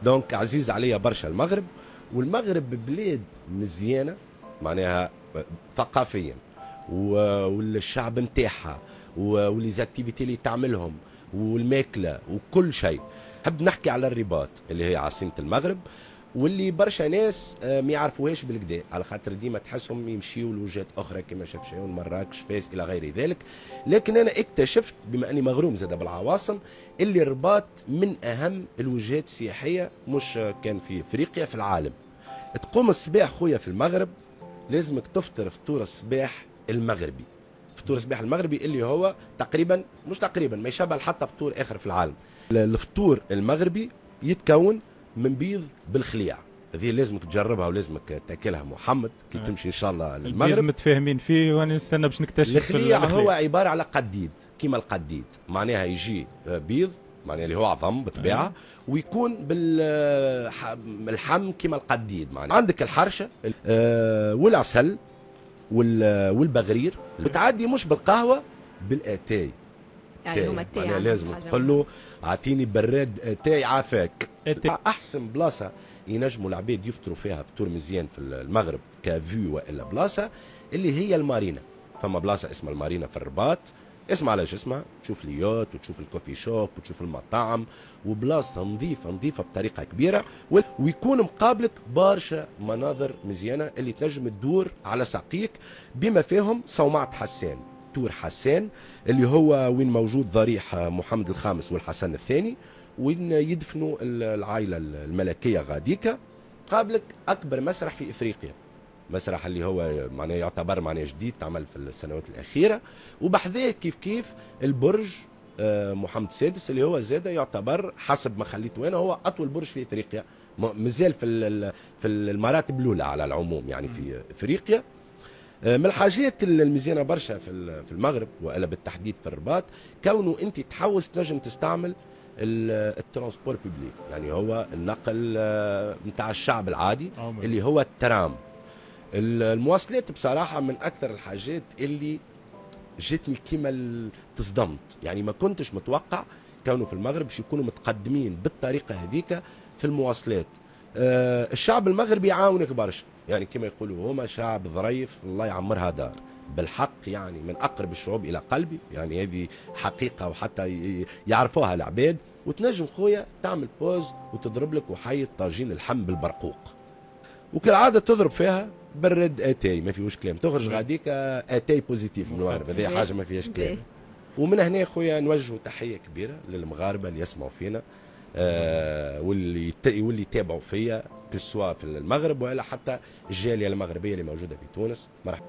دونك عزيز عليا برشا المغرب. والمغرب بلاد مزيانه معناها ثقافيا، والشعب نتاعها وليزاكتيفيتي اللي تعملهم والماكله وكل شيء. حب نحكي على الرباط اللي هي عاصمه المغرب، واللي برشا ناس ما يعرفوهاش بالكدا، على خاطر ديما تحسهم يمشيوا لوجهات اخرى كما شفشاون مراكش فاس الى غير ذلك. لكن انا اكتشفت بما اني مغروم زاد بالعواصم اللي الرباط من اهم الوجهات السياحيه، مش كان في افريقيا، في العالم. تقوم الصباح خويا في المغرب لازمك تفطر فطور الصباح المغربي. فطور الصباح المغربي اللي هو تقريبا، مش تقريبا، ما يشبه حتى فطور اخر في العالم. الفطور المغربي يتكون من بيض بالخليع. هذه لازمك تجربها ولازمك تاكلها محمد كي تمشي ان شاء الله البيض للمغرب. متفاهمين فيه وانا نستنى باش نكتشف الخليع هو عباره على قديد، كيما القديد معناها يجي بيض معناها اللي هو عظم بطبيعه، ويكون باللحم كيما القديد. معناها عندك الحرشه والعسل والبغرير، وتعدي مش بالقهوه، بالاتاي. يعني هما التاي معناها لازم تقول له اعطيني براد اتاي عافاك. احسن بلاصه ينجموا العباد يفطروا فيها فطور مزيان في المغرب كافيو والا بلاصه اللي هي المارينا. فما بلاصه اسمها المارينا في الرباط، اسمع علاش اسمها، تشوف اليوت وتشوف الكوفي شوب وتشوف المطاعم، وبلاصه نظيفه نظيفه بطريقه كبيره، ويكون مقابلك برشا مناظر مزيانه اللي تنجم تدور على ساقيك، بما فيهم صومعه حسان، تور حسان اللي هو وين موجود ضريح محمد الخامس والحسن الثاني، وين يدفنوا العائله الملكيه غاديكا. قابلك اكبر مسرح في افريقيا، مسرح اللي هو معناه يعتبر معناه جديد، تعمل في السنوات الاخيره. وبحذاه كيف كيف البرج محمد السادس اللي هو زاد يعتبر حسب ما خليته انا هو اطول برج في افريقيا، مازال في المراتب الاولى على العموم يعني في افريقيا. من الحاجات المزيانه برشا في المغرب والا بالتحديد في الرباط، كونه انت تحوس تنجم تستعمل الترانسبور بيبليك، يعني هو النقل نتاع الشعب العادي اللي هو الترام. المواصلات بصراحه من اكثر الحاجات اللي جتني كيما تصدمت، يعني ما كنتش متوقع كونه في المغرب باش يكونوا متقدمين بالطريقه هذيك في المواصلات. الشعب المغربي يعاونك برشا، يعني كما يقولوا هما شعب ظريف الله يعمرها دار بالحق، يعني من اقرب الشعوب الى قلبي، يعني هذه حقيقه وحتى يعرفوها العباد. وتنجم خويا تعمل بوز وتضرب لك وحي طاجين اللحم بالبرقوق، وكالعاده تضرب فيها برد اتاي، ما فيهوش كلام، تخرج غاديك اتاي بوزيتيف من المغرب، هذه حاجه ما فيهاش كلام. ومن هنا خويا نوجهوا تحيه كبيره للمغاربه اللي يسمعوا فينا، واللي يتابعوا فيا سواء في المغرب والا حتى الجاليه المغربيه اللي موجوده في تونس. مرحبا.